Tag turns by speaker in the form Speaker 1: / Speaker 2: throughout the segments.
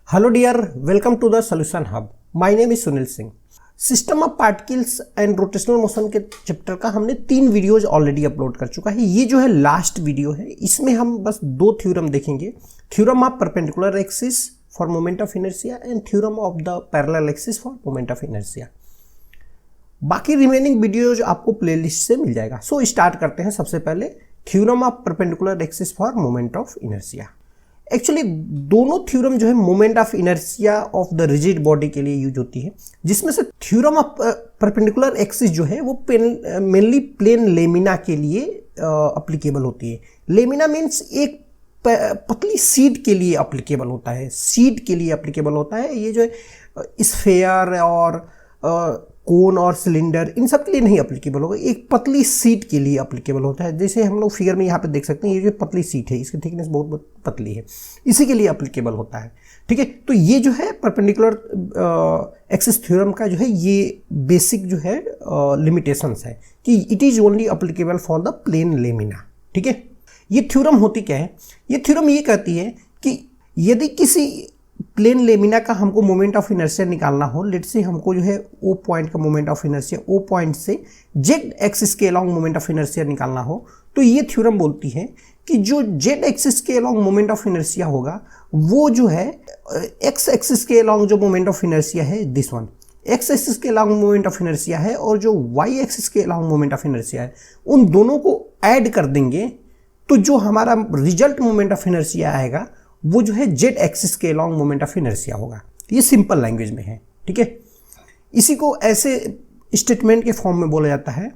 Speaker 1: Hello dear, welcome to the Solution Hub. My name is Sunil Singh. System of particles and rotational motion के chapter का हमने 3 videos already upload कर चुका है। ये जो है लास्ट वीडियो है, इसमें हम बस 2 थ्योरम देखेंगे। Theorem of perpendicular axis for moment of inertia and theorem of the parallel axis for moment of inertia. बाकी रिमेनिंग वीडियोज आपको प्लेलिस्ट से मिल जाएगा। सो स्टार्ट करते हैं। सबसे पहले theorem of perpendicular axis for moment of inertia. Actually दोनों theorem जो है moment of inertia of the rigid body के लिए यूज होती है, जिसमें से थ्योरम ऑफ परपेंडिकुलर एक्सिस जो है वो मेनली प्लेन लेमिना के लिए अप्लीकेबल होती है। लेमिना मीन्स एक पतली सीट के लिए अप्लीकेबल होता है। सीट के लिए अप्लीकेबल होता है। ये जो है स्फेयर और कोन और सिलेंडर इन सब के लिए नहीं अप्लीकेबल होगा, एक पतली सीट के लिए अप्लीकेबल होता है। जैसे हम लोग फिगर में यहाँ पे देख सकते हैं, ये जो पतली सीट है इसकी थिकनेस बहुत पतली है, इसी के लिए अप्लीकेबल होता है। ठीक है, तो ये जो है परपेंडिकुलर एक्सिस थ्योरम का जो है ये बेसिक जो है लिमिटेशंस है कि it is only applicable for the plane lamina. ठीक है, ये थ्योरम होती क्या है? ये थ्योरम ये कहती है कि यदि किसी प्लेन लेमिना का हमको मोमेंट ऑफ इनर्शिया निकालना हो, लेट से हमको जो है ओ पॉइंट का moment of inertia, O point से जेड एक्सिस के अलोंग मोमेंट ऑफ इनर्शिया निकालना हो, तो ये थ्योरम बोलती है कि जो जेड एक्सिस के अलोंग मोमेंट ऑफ इनर्शिया होगा वो जो है एक्स एक्सिस के अलोंग जो मोमेंट ऑफ इनर्शिया है दिस वन, एक्स एक्सिस के अलोंग मोमेंट ऑफ इनर्शिया है, और जो वाई एक्सिस के अलोंग मोमेंट ऑफ इनर्शिया है, उन दोनों को ऐड कर देंगे तो जो हमारा रिजल्ट मोमेंट ऑफ इनर्शिया आएगा वो जो है जेड एक्सिस के अलोंग मोमेंट ऑफ इनर्शिया होगा। ये सिंपल लैंग्वेज में है। ठीक है, इसी को ऐसे स्टेटमेंट के फॉर्म में बोला जाता है,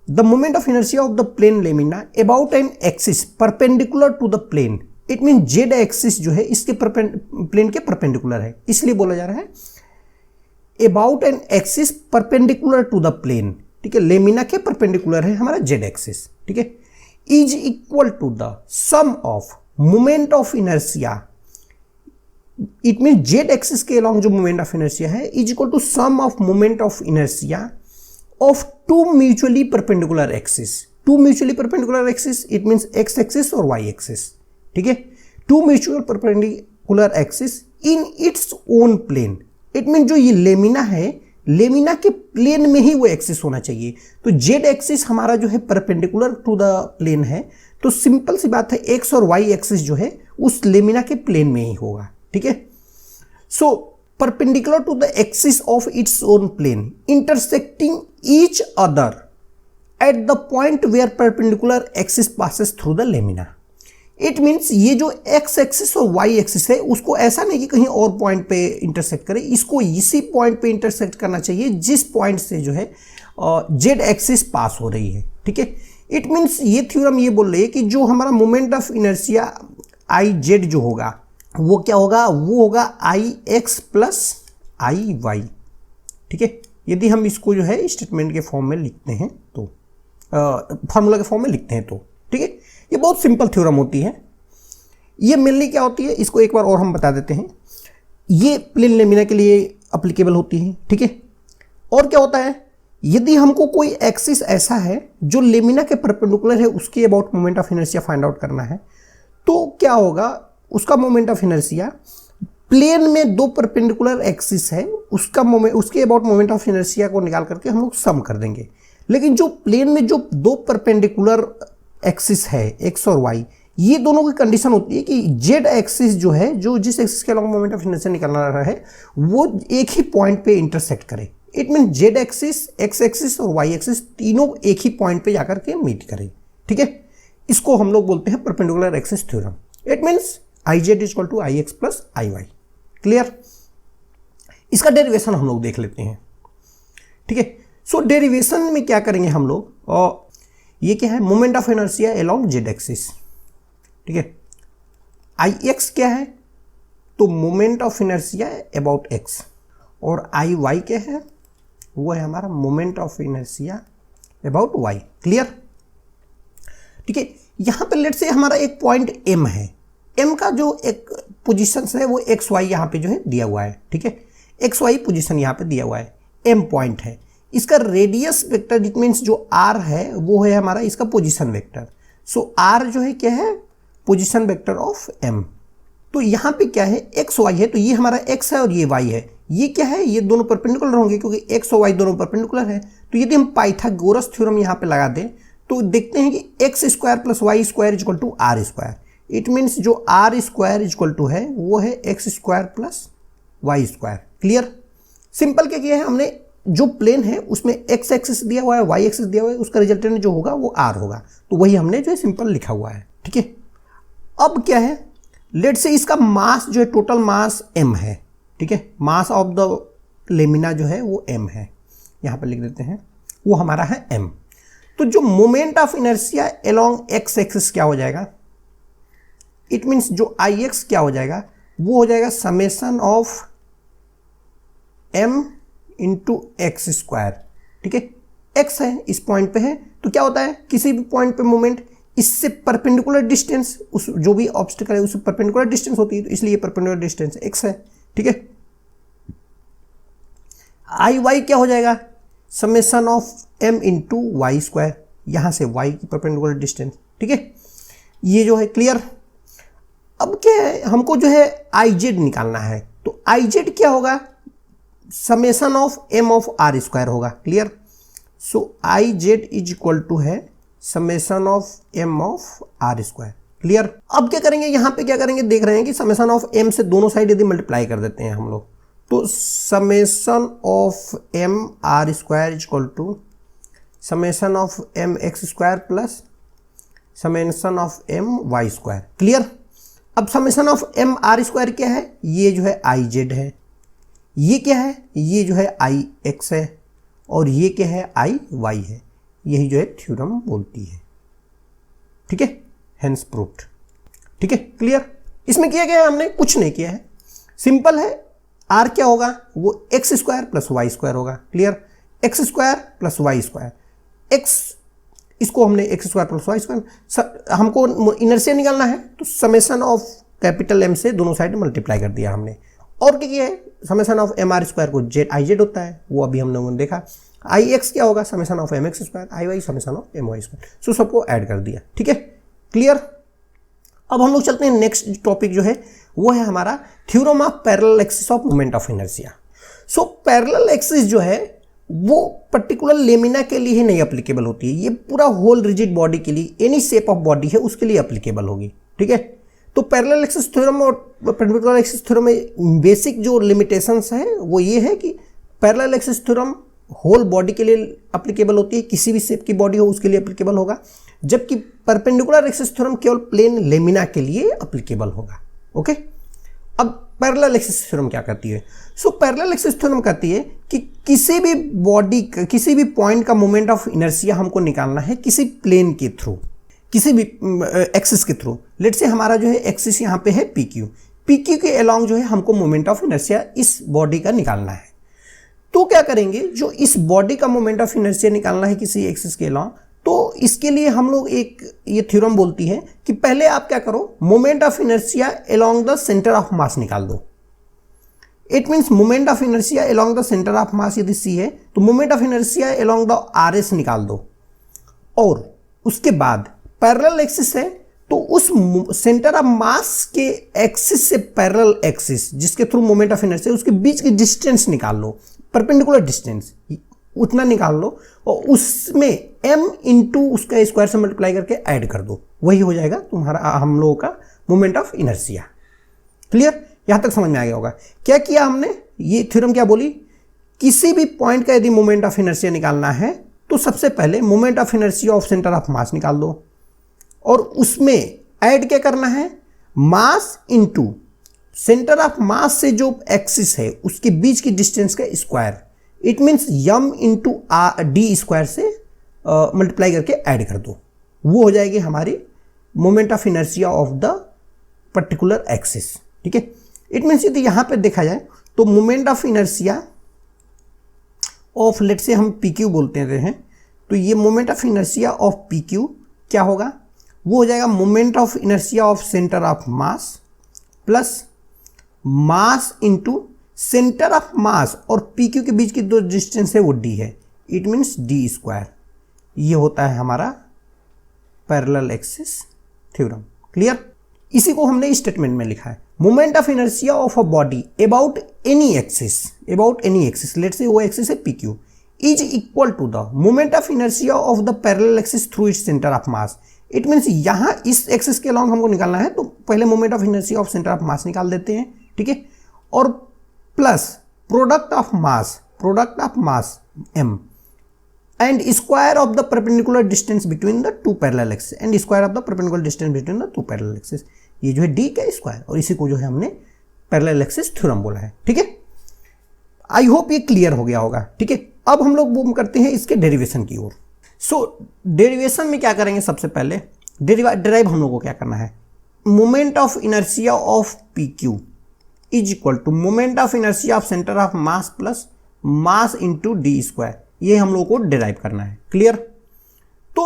Speaker 1: the moment of inertia of the plane lamina about an axis perpendicular to the plane. It mean Z axis जो है इसके प्लेन के परपेंडिकुलर है, इसलिए बोला जा रहा है about an axis perpendicular to the plane. ठीक है, लेमिना के परपेंडिकुलर है हमारा जेड एक्सिस। ठीक है, is equal to the sum of moment of inertia. It mean Z axis के अलोंग जो मोमेंट ऑफ इनर्शिया है is equal to sum of moment of inertia of two mutually perpendicular axis. Two mutually perpendicular axis it means X axis और Y axis. ठीक है, two mutual perpendicular axis in its own plane. It mean जो ये lamina है, lamina के plane में ही वो axis होना चाहिए। तो जेड एक्सिस हमारा जो है परपेंडिकुलर टू द प्लेन है, तो सिंपल सी बात है एक्स और वाई एक्सिस जो है उस लेमिना के प्लेन में ही होगा। ठीक है, so perpendicular to the axis of its own plane intersecting each other at the point where perpendicular axis passes through the lamina. It means ये जो एक्स एक्सिस और वाई एक्सिस है उसको ऐसा नहीं कि कहीं और पॉइंट पे इंटरसेक्ट करे, इसको इसी पॉइंट पे इंटरसेक्ट करना चाहिए जिस पॉइंट से जो है जेड एक्सिस पास हो रही है। ठीक है, इट मीन्स ये थ्योरम ये बोल रही है कि जो हमारा moment of inertia I Z जो होगा वो क्या होगा, वो होगा आई एक्स प्लस आई वाई। ठीक है, यदि हम इसको जो है स्टेटमेंट के फॉर्म में लिखते हैं तो फार्मूला के फॉर्म में लिखते हैं तो ठीक है, ये बहुत सिंपल थ्योरम होती है। ये मेनली क्या होती है इसको एक बार और हम बता देते हैं। ये प्लेन लेमिना के लिए अप्लीकेबल होती है। ठीक है, और क्या होता है, यदि हमको कोई एक्सिस ऐसा है जो लेमिना के परपेंडिकुलर है, उसके about moment of inertia find out करना है, तो क्या होगा, उसका मोमेंट ऑफ इनर्शिया प्लेन में 2 परपेंडिकुलर एक्सिस है, उसका मोमेंट, उसके अबाउट मोमेंट ऑफ इनर्शिया को निकाल करके हम लोग सम कर देंगे। लेकिन जो प्लेन में जो 2 परपेंडिकुलर एक्सिस है एक्स और वाई, ये दोनों की कंडीशन होती है कि जेड एक्सिस जो है, जो जिस एक्सिस के अलोंग मोमेंट ऑफ इनर्शिया निकालना रहा है वो एक ही पॉइंट पे इंटरसेक्ट करे। It mean Z axis, x axis और वाई एक्सिस तीनों एक ही पॉइंट पे जाकर के मीट करें। ठीक है, इसको हम लोग बोलते हैं perpendicular axis theorem. It means I Z is equal to I X plus I Y. Clear? इसका डेरिवेशन हम लोग देख लेते हैं। ठीक है, सो डेरिवेशन में क्या करेंगे हम लोग, और ये क्या है, moment of inertia along Z axis. ठीक है, आई एक्स क्या है, तो moment of inertia about X, और आई वाई क्या है, वो है हमारा moment of inertia about Y. Clear? ठीक है, यहां पर लेट से हमारा एक पॉइंट एम है, एम का जो एक पोजीशन है वो एक्स वाई यहाँ पे जो है दिया हुआ है। ठीक है, एक्स वाई पोजीशन यहाँ पे दिया हुआ है, एम पॉइंट है, इसका रेडियस वेक्टर इट मीन्स जो आर है वो है हमारा इसका पोजीशन वेक्टर। सो आर जो है क्या है, पोजीशन वेक्टर ऑफ एम। तो यहाँ पे क्या है, एक्स वाई है, तो ये हमारा एक्स है और ये वाई है। ये क्या है, ये दोनों परपेंडिकुलर होंगे क्योंकि एक्स और वाई दोनों परपेंडिकुलर है। तो यदि हम पाइथागोरस थ्योरम यहाँ पे लगा दें तो देखते हैं कि X square plus Y square equal to R square. It means जो आर स्क्वायर इक्वल टू है वो है X square plus Y square. Clear? Simple क्या किया है हमने, जो प्लेन है उसमें एक्स एक्सिस दिया हुआ है, वाई एक्सिस दिया हुआ है, उसका रिजल्टेंट जो होगा वो आर होगा। तो वही हमने जो है सिंपल लिखा हुआ है। ठीक है, अब क्या है, लेट से इसका मास जो है, टोटल मास m है। ठीक है, मास ऑफ द लेमिना जो है वो m है, यहाँ पर लिख देते हैं, वो हमारा है m। तो जो moment of inertia along x axis क्या हो जाएगा, इट मीन्स जो आई एक्स क्या हो जाएगा, वो हो जाएगा summation of m into X square. ठीक है, x है, इस पॉइंट पे है, तो क्या होता है, किसी भी पॉइंट पे मोमेंट इससे परपेंडिकुलर डिस्टेंस, उस जो भी ऑब्स्टिकल है उससे परपेंडिकुलर डिस्टेंस होती है, तो इसलिए परपेंडिकुलर डिस्टेंस x है। ठीक है, आई वाई क्या हो जाएगा, summation of m into Y square, यहाँ से y की परपेंडिकुलर डिस्टेंस। ठीक है, ये जो है क्लियर। अब क्या है, हमको जो है आई जेड निकालना है, तो आई जेड क्या होगा, summation of m of R square होगा। Clear? So I Z is equal to है summation of m of R square. Clear? अब क्या करेंगे, यहाँ पे क्या करेंगे, देख रहे हैं कि समेशन ऑफ m से दोनों साइड यदि मल्टीप्लाई कर देते हैं हम लोग, तो summation of m R square is equal to summation of m X square plus summation of m Y square. Clear? अब summation of m R square क्या है, ये जो है आई जेड है, ये क्या है, ये जो है आई एक्स है, और ये क्या है, आई वाई है। यही जो है थ्योरम बोलती है। ठीक है, हेंस प्रूव्ड। ठीक है, क्लियर? इसमें किया गया है, हमने कुछ नहीं किया है, सिंपल है। आर क्या होगा, वो X square plus Y square होगा। Clear? X square plus Y square, X, इसको हमने X square plus Y square, हमको इनर्शिया निकालना है, तो समेशन ऑफ कैपिटल एम से दोनों साइड मल्टीप्लाई कर दिया हमने। और क्या किया है, summation of M R square को जेड आई जेड होता है, वो अभी हम लोगों ने देखा। आई एक्स क्या होगा, summation of M X square, I Y summation of M Y square. So सबको ऐड कर दिया। ठीक है, क्लियर? अब हम लोग चलते हैं नेक्स्ट टॉपिक जो है वो है हमारा theorem of parallel axis of moment of inertia. So parallel axis जो है वो पर्टिकुलर लेमिना के लिए ही नहीं एप्लीकेबल होती है, ये पूरा होल रिजिड बॉडी के लिए, एनी शेप ऑफ बॉडी है उसके लिए एप्लीकेबल होगी। ठीक है, तो पैरेलल एक्सिस थ्योरम और परपेंडिकुलर एक्सिस थ्योरम में बेसिक जो लिमिटेशंस है वो ये है कि parallel axis theorem whole body के लिए एप्लीकेबल होती है, किसी भी शेप की बॉडी हो उसके लिए एप्लीकेबल होगा, जबकि परपेंडिकुलर एक्सिस थ्योरम केवल प्लेन लेमिना के लिए एप्लीकेबल होगा। ओके, अब पैरेलल एक्सिस थ्योरम क्या कहती है? सो पैरेलल एक्सिस थ्योरम कहती है कि किसी भी बॉडी, किसी भी पॉइंट का मोमेंट ऑफ इनर्शिया हमको निकालना है किसी प्लेन के थ्रू, किसी भी एक्सिस के थ्रू। लेट से हमारा जो है एक्सिस यहाँ पे है पी क्यू, पी क्यू के अलोंग जो है हमको मोमेंट ऑफ इनर्शिया इस बॉडी का निकालना है। तो क्या करेंगे, जो इस बॉडी का मोमेंट ऑफ इनर्शिया निकालना है किसी एक्सिस के अलोंग, तो इसके लिए हम लोग एक ये थ्योरम बोलती है कि पहले आप क्या करो, moment of inertia along the centre of mass निकाल दो। It means moment of inertia along the centre of मास यदि सी है तो moment of inertia along the R S निकाल दो, और उसके बाद पैरेलल एक्सिस है तो उस सेंटर ऑफ मास के एक्सिस से पैरेलल एक्सिस जिसके थ्रू मोमेंट ऑफ इनर्शिया, उसके बीच की डिस्टेंस निकाल लो, परपेंडिकुलर डिस्टेंस उतना निकाल लो, और उसमें m इंटू उसका स्क्वायर से मल्टीप्लाई करके ऐड कर दो, वही हो जाएगा तुम्हारा हम लोगों का मोमेंट ऑफ इनर्शिया। क्लियर? यहां तक समझ में आ गया होगा। क्या किया हमने, ये थ्योरम क्या बोली, किसी भी पॉइंट का यदि मोमेंट ऑफ इनर्शिया निकालना है तो सबसे पहले moment of inertia of centre of mass निकाल दो, और उसमें ऐड क्या करना है, mass into centre of mass से जो एक्सिस है उसके बीच की डिस्टेंस का square, it means M into D square से मल्टीप्लाई करके ऐड कर दो, वो हो जाएगी हमारी moment of inertia of the particular axis. ठीक है, इट मीन्स यदि यहाँ पे देखा जाए तो moment of inertia of, let say हम पी क्यू बोलते हैं, तो ये moment of inertia of P Q क्या होगा, वो हो जाएगा moment of inertia of centre of mass plus mass into centre of mass और पी क्यू के बीच की जो डिस्टेंस है वो डी है, इट मीन्स डी स्क्वायर। ये होता है हमारा पैरेलल एक्सिस थ्योरम। क्लियर? इसी को हमने स्टेटमेंट में लिखा है, moment of inertia of a body about any axis, let's say वो एक्सिस है P Q, is equal to the moment of inertia of the parallel axis through its centre of mass. It means यहाँ इस axis के along हमको निकालना है, तो पहले moment of inertia of centre of mass निकाल देते हैं, ठीक है, और plus product of mass m and square of the perpendicular distance between the two parallel axes and square of the perpendicular distance between the two parallel axes। ये जो है d का स्क्वायर, और इसी को जो है हमने पैरेलल एक्सिस थ्योरम बोला है, ठीक है। आई होप ये क्लियर हो गया होगा, ठीक है। अब हम लोग मूव करते हैं इसके डेरिवेशन की ओर। सो डेरिवेशन में क्या करेंगे, सबसे पहले डिराइव हम लोग को क्या करना है, moment of inertia of P Q is equal to moment of inertia of centre of mass plus mass into D square, ये हम लोग को डिराइव करना है, क्लियर। तो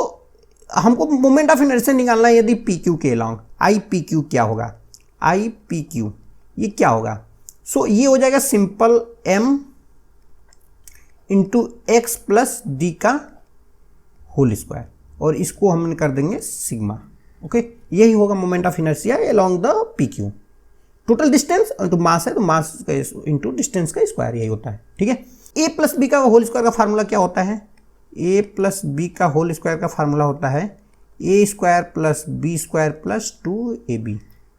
Speaker 1: हमको मोमेंट ऑफ इनर्शिया निकालना है यदि पी क्यू के अलॉन्ग, आई पी क्यू क्या होगा, आई पी क्यू ये क्या होगा, सो ये हो जाएगा simple m into x plus D का होल स्क्वायर, और इसको हम कर देंगे सिग्मा, ओके। यही होगा moment of inertia along the P Q. Total distance तो मास है, तो मास इंटू डिस्टेंस का स्क्वायर यही होता है, ठीक है। ए प्लस बी का होल स्क्वायर का फार्मूला क्या होता है, ए प्लस बी का होल स्क्वायर का फार्मूला होता है ए square plus B square plus 2ab।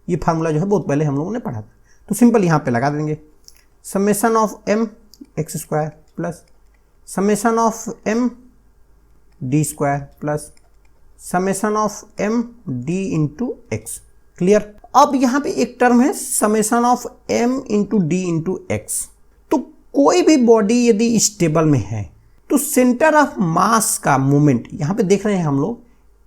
Speaker 1: ये फार्मूला जो है बहुत पहले हम लोगों ने पढ़ा था, तो सिंपल यहाँ पे लगा देंगे summation of m X square plus summation of m D square plus summation of m d into x, clear. अब यहाँ पे एक टर्म है summation of m into D into x. तो कोई भी बॉडी यदि स्टेबल में है तो सेंटर ऑफ मास का मोमेंट यहाँ पे देख रहे हैं हम लोग,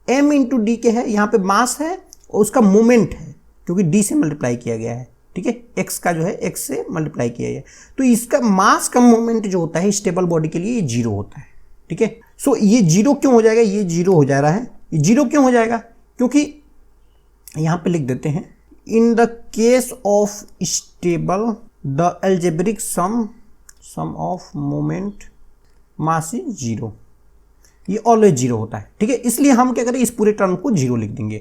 Speaker 1: m इंटू डी के है, यहाँ पे मास है और उसका मोमेंट है क्योंकि d से मल्टीप्लाई किया गया है, ठीक है, x का जो है x से मल्टीप्लाई किया गया है, तो इसका मास का मोमेंट जो होता है स्टेबल बॉडी के लिए ये जीरो होता है, ठीक है। सो ये जीरो क्यों हो जाएगा, ये जीरो हो जा रहा है, ये जीरो क्यों हो जाएगा, क्योंकि यहाँ पे लिख देते हैं in the case of stable the algebraic sum of moment mass is zero, ये ऑलवेज जीरो होता है, ठीक है। इसलिए हम क्या करें, इस पूरे टर्म को जीरो लिख देंगे,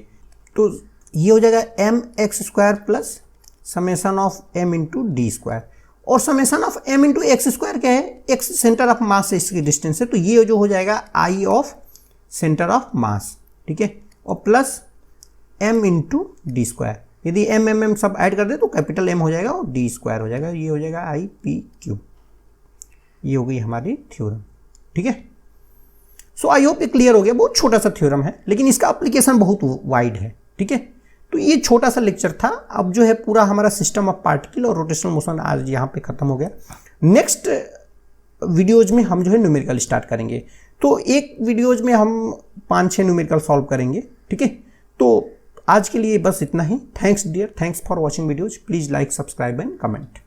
Speaker 1: तो ये हो जाएगा m X square plus summation of m into D square, और summation of m into X square क्या है, x सेंटर ऑफ मास से इसकी डिस्टेंस है, तो ये जो हो जाएगा i ऑफ सेंटर ऑफ मास, ठीक है, और plus m into D square. यदि m सब ऐड कर दे तो कैपिटल M हो जाएगा और d स्क्वायर हो जाएगा, ये हो जाएगा आई पी क्यू। ये हो गई हमारी थ्योरम, ठीक है। सो आई होप ये क्लियर हो गया। बहुत छोटा सा थ्योरम है लेकिन इसका एप्लीकेशन बहुत वाइड है, ठीक है। तो ये छोटा सा लेक्चर था। अब जो है पूरा हमारा सिस्टम ऑफ पार्टिकल और रोटेशनल मोशन आज यहाँ पे खत्म हो गया। नेक्स्ट वीडियोज में हम जो है न्यूमेरिकल स्टार्ट करेंगे, तो एक वीडियोज में हम 5-6 न्यूमेरिकल सॉल्व करेंगे, ठीक है। तो आज के लिए बस इतना ही। Thanks dear, thanks for watching videos. Please like, subscribe and comment.